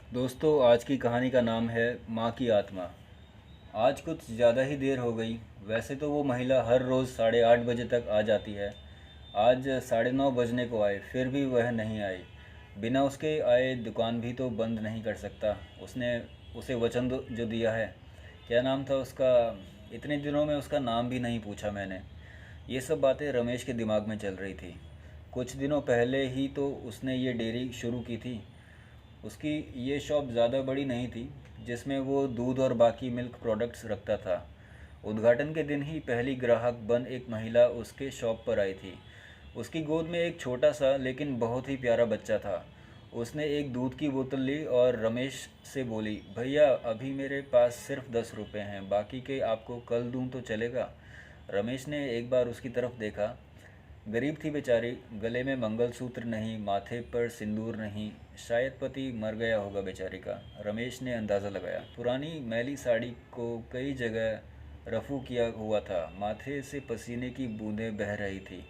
दोस्तों, आज की कहानी का नाम है माँ की आत्मा। आज कुछ ज़्यादा ही देर हो गई। वैसे तो वो महिला हर रोज़ 8:30 बजे तक आ जाती है। आज 9:30 बजने को आए, फिर भी वह नहीं आई। बिना उसके आए दुकान भी तो बंद नहीं कर सकता। उसने उसे वचन जो दिया है। क्या नाम था उसका? इतने दिनों में उसका नाम भी नहीं पूछा मैंने। ये सब बातें रमेश के दिमाग में चल रही थी। कुछ दिनों पहले ही तो उसने ये डेयरी शुरू की थी। उसकी ये शॉप ज़्यादा बड़ी नहीं थी, जिसमें वो दूध और बाकी मिल्क प्रोडक्ट्स रखता था। उद्घाटन के दिन ही पहली ग्राहक बन एक महिला उसके शॉप पर आई थी। उसकी गोद में एक छोटा सा लेकिन बहुत ही प्यारा बच्चा था। उसने एक दूध की बोतल ली और रमेश से बोली, भैया अभी मेरे पास सिर्फ 10 रुपए हैं, बाकी के आपको कल दूँ तो चलेगा? रमेश ने एक बार उसकी तरफ देखा। गरीब थी बेचारी। गले में मंगलसूत्र नहीं, माथे पर सिंदूर नहीं। शायद पति मर गया होगा बेचारी का, रमेश ने अंदाज़ा लगाया। पुरानी मैली साड़ी को कई जगह रफू किया हुआ था। माथे से पसीने की बूंदें बह रही थी।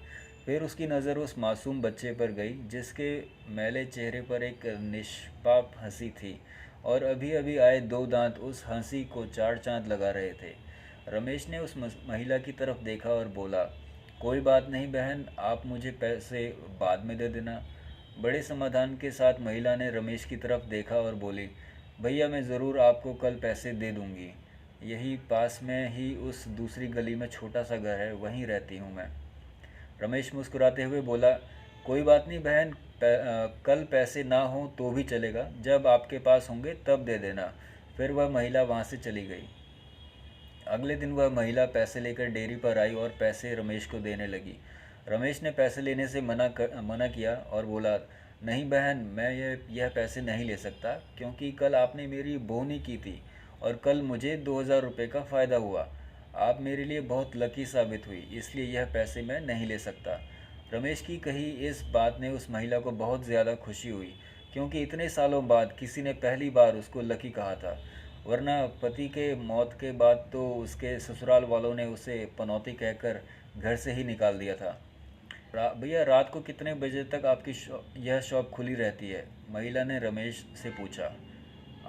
फिर उसकी नज़र उस मासूम बच्चे पर गई, जिसके मैले चेहरे पर एक निष्पाप हंसी थी और अभी अभी आए दो दांत उस हंसी को चार चांद लगा रहे थे। रमेश ने उस महिला की तरफ देखा और बोला, कोई बात नहीं बहन, आप मुझे पैसे बाद में दे देना। बड़े समाधान के साथ महिला ने रमेश की तरफ देखा और बोली, भैया मैं ज़रूर आपको कल पैसे दे दूंगी। यही पास में ही उस दूसरी गली में छोटा सा घर है, वहीं रहती हूँ मैं। रमेश मुस्कुराते हुए बोला, कोई बात नहीं बहन, कल पैसे ना हो तो भी चलेगा, जब आपके पास होंगे तब दे देना। फिर वह महिला वहाँ से चली गई। अगले दिन वह महिला पैसे लेकर डेयरी पर आई और पैसे रमेश को देने लगी। रमेश ने पैसे लेने से मना किया और बोला, नहीं बहन, मैं यह पैसे नहीं ले सकता, क्योंकि कल आपने मेरी बोनी की थी और कल मुझे 2000 रुपये का फ़ायदा हुआ। आप मेरे लिए बहुत लकी साबित हुई, इसलिए यह पैसे मैं नहीं ले सकता। रमेश की कही इस बात ने उस महिला को बहुत ज़्यादा खुशी हुई, क्योंकि इतने सालों बाद किसी ने पहली बार उसको लकी कहा था। वरना पति के मौत के बाद तो उसके ससुराल वालों ने उसे पनौती कहकर घर से ही निकाल दिया था। भैया रात को कितने बजे तक आपकी यह शॉप खुली रहती है? महिला ने रमेश से पूछा।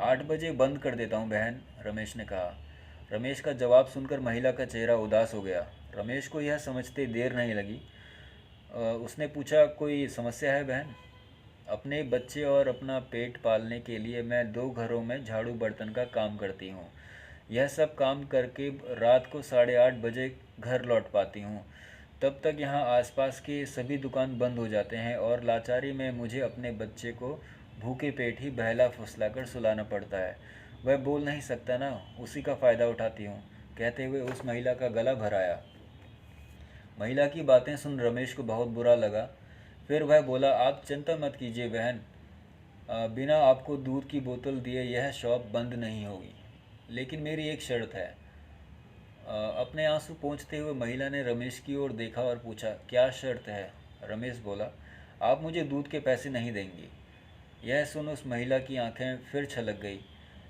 8 बजे बंद कर देता हूँ बहन, रमेश ने कहा। रमेश का जवाब सुनकर महिला का चेहरा उदास हो गया। रमेश को यह समझते देर नहीं लगी। उसने पूछा, कोई समस्या है बहन? अपने बच्चे और अपना पेट पालने के लिए मैं 2 घरों में झाड़ू बर्तन का काम करती हूँ। यह सब काम करके रात को 8:30 बजे घर लौट पाती हूँ। तब तक यहाँ आसपास के सभी दुकान बंद हो जाते हैं और लाचारी में मुझे अपने बच्चे को भूखे पेट ही बहला फुसला कर सुलाना पड़ता है। वह बोल नहीं सकता ना, उसी का फ़ायदा उठाती हूँ, कहते हुए उस महिला का गला भराया। महिला की बातें सुन रमेश को बहुत बुरा लगा। फिर वह बोला, आप चिंता मत कीजिए बहन, बिना आपको दूध की बोतल दिए यह शॉप बंद नहीं होगी, लेकिन मेरी एक शर्त है। अपने आंसू पोंछते हुए महिला ने रमेश की ओर देखा और पूछा, क्या शर्त है? रमेश बोला, आप मुझे दूध के पैसे नहीं देंगी। यह सुन उस महिला की आंखें फिर छलक गई,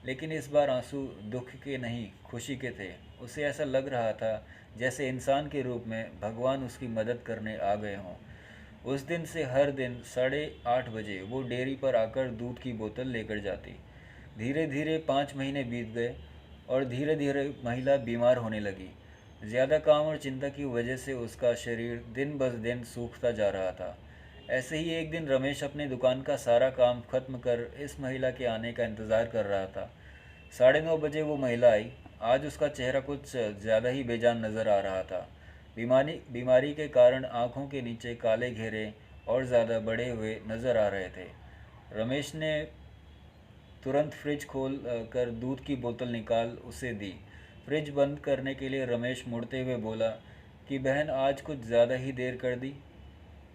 लेकिन इस बार आंसू दुख के नहीं, खुशी के थे। उसे ऐसा लग रहा था जैसे इंसान के रूप में भगवान उसकी मदद करने आ गए हों। उस दिन से हर दिन 8:30 बजे वो डेयरी पर आकर दूध की बोतल लेकर जाती। धीरे धीरे 5 महीने बीत गए और धीरे धीरे महिला बीमार होने लगी। ज़्यादा काम और चिंता की वजह से उसका शरीर दिन ब दिन सूखता जा रहा था। ऐसे ही एक दिन रमेश अपनी दुकान का सारा काम खत्म कर इस महिला के आने का इंतज़ार कर रहा था। 9:30 बजे वो महिला आई। आज उसका चेहरा कुछ ज़्यादा ही बेजान नज़र आ रहा था। बीमारी के कारण आँखों के नीचे काले घेरे और ज़्यादा बढ़े हुए नज़र आ रहे थे। रमेश ने तुरंत फ्रिज खोल कर दूध की बोतल निकाल उसे दी। फ्रिज बंद करने के लिए रमेश मुड़ते हुए बोला कि बहन आज कुछ ज़्यादा ही देर कर दी।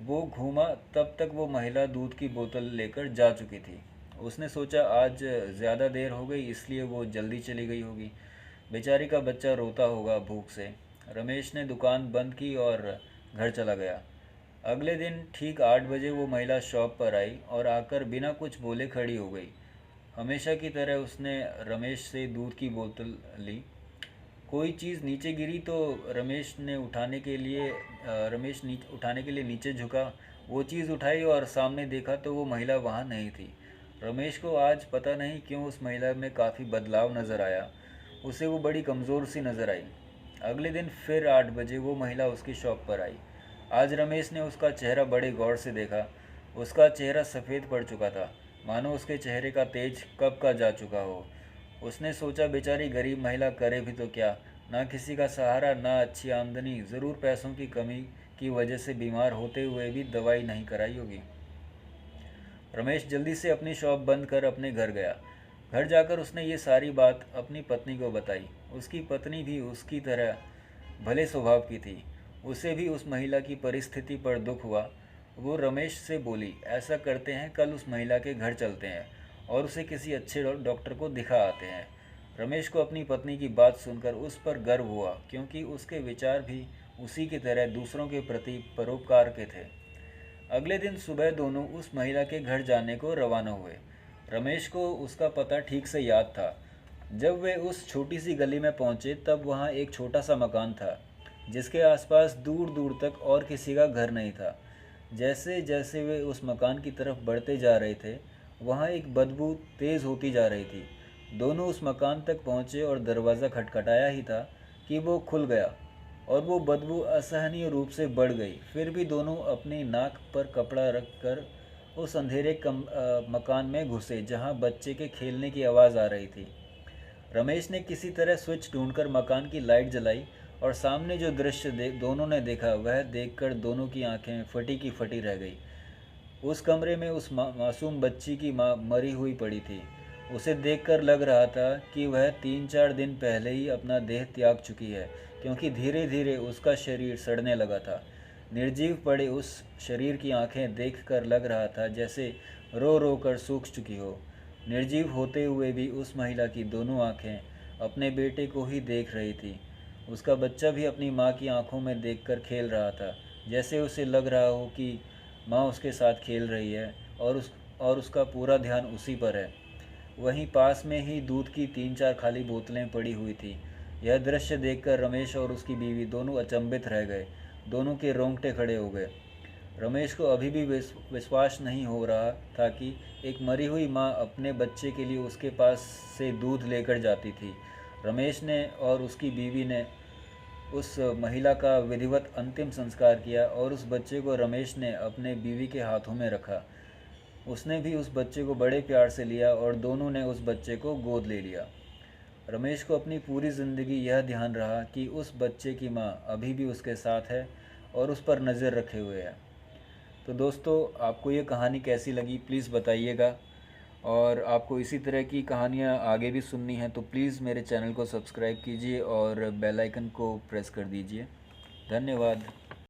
वो घूमा, तब तक वो महिला दूध की बोतल लेकर जा चुकी थी। उसने सोचा आज ज़्यादा देर हो गई, इसलिए वो जल्दी चली गई होगी। बेचारी का बच्चा रोता होगा भूख से। रमेश ने दुकान बंद की और घर चला गया। अगले दिन ठीक 8 बजे वो महिला शॉप पर आई और आकर बिना कुछ बोले खड़ी हो गई। हमेशा की तरह उसने रमेश से दूध की बोतल ली। कोई चीज़ नीचे गिरी तो रमेश उठाने के लिए नीचे झुका। वो चीज़ उठाई और सामने देखा तो वो महिला वहाँ नहीं थी। रमेश को आज पता नहीं क्यों उस महिला में काफ़ी बदलाव नज़र आया। उसे वो बड़ी कमज़ोर सी नज़र आई। अगले दिन फिर 8 बजे वो महिला उसकी शॉप पर आई। आज रमेश ने उसका चेहरा बड़े गौर से देखा। उसका चेहरा सफ़ेद पड़ चुका था, मानो उसके चेहरे का तेज कब का जा चुका हो। उसने सोचा, बेचारी गरीब महिला करे भी तो क्या, ना किसी का सहारा, ना अच्छी आमदनी, ज़रूर पैसों की कमी की वजह से बीमार होते हुए भी दवाई नहीं कराई होगी। रमेश जल्दी से अपनी शॉप बंद कर अपने घर गया। घर जाकर उसने ये सारी बात अपनी पत्नी को बताई। उसकी पत्नी भी उसकी तरह भले स्वभाव की थी। उसे भी उस महिला की परिस्थिति पर दुख हुआ। वो रमेश से बोली, ऐसा करते हैं, कल उस महिला के घर चलते हैं और उसे किसी अच्छे डॉक्टर को दिखा आते हैं। रमेश को अपनी पत्नी की बात सुनकर उस पर गर्व हुआ, क्योंकि उसके विचार भी उसी की तरह दूसरों के प्रति परोपकार के थे। अगले दिन सुबह दोनों उस महिला के घर जाने को रवाना हुए। रमेश को उसका पता ठीक से याद था। जब वे उस छोटी सी गली में पहुंचे तब वहां एक छोटा सा मकान था, जिसके आसपास दूर दूर तक और किसी का घर नहीं था। जैसे जैसे वे उस मकान की तरफ बढ़ते जा रहे थे, वहां एक बदबू तेज़ होती जा रही थी। दोनों उस मकान तक पहुंचे और दरवाज़ा खटखटाया ही था कि वो खुल गया और वो बदबू असहनीय रूप से बढ़ गई। फिर भी दोनों अपनी नाक पर कपड़ा रखकर उस अंधेरे मकान में घुसे, जहां बच्चे के खेलने की आवाज़ आ रही थी। रमेश ने किसी तरह स्विच ढूंढकर मकान की लाइट जलाई और सामने जो दृश्य दोनों ने देखा, वह देखकर दोनों की आंखें फटी की फटी रह गई। उस कमरे में उस मासूम बच्ची की माँ मरी हुई पड़ी थी। उसे देखकर लग रहा था कि वह 3-4 दिन पहले ही अपना देह त्याग चुकी है, क्योंकि धीरे धीरे उसका शरीर सड़ने लगा था। निर्जीव पड़े उस शरीर की आंखें देखकर लग रहा था जैसे रो रो कर सूख चुकी हो। निर्जीव होते हुए भी उस महिला की दोनों आंखें अपने बेटे को ही देख रही थी। उसका बच्चा भी अपनी माँ की आंखों में देखकर खेल रहा था, जैसे उसे लग रहा हो कि माँ उसके साथ खेल रही है और उसका पूरा ध्यान उसी पर है। वहीं पास में ही दूध की 3-4 खाली बोतलें पड़ी हुई थी। यह दृश्य देखकर रमेश और उसकी बीवी दोनों अचंभित रह गए। दोनों के रोंगटे खड़े हो गए। रमेश को अभी भी विश्वास नहीं हो रहा था कि एक मरी हुई माँ अपने बच्चे के लिए उसके पास से दूध लेकर जाती थी। रमेश ने और उसकी बीवी ने उस महिला का विधिवत अंतिम संस्कार किया और उस बच्चे को रमेश ने अपने बीवी के हाथों में रखा। उसने भी उस बच्चे को बड़े प्यार से लिया और दोनों ने उस बच्चे को गोद ले लिया। रमेश को अपनी पूरी ज़िंदगी यह ध्यान रहा कि उस बच्चे की माँ अभी भी उसके साथ है और उस पर नज़र रखे हुए है। तो दोस्तों, आपको ये कहानी कैसी लगी प्लीज़ बताइएगा, और आपको इसी तरह की कहानियाँ आगे भी सुननी है तो प्लीज़ मेरे चैनल को सब्सक्राइब कीजिए और बेल आइकन को प्रेस कर दीजिए। धन्यवाद।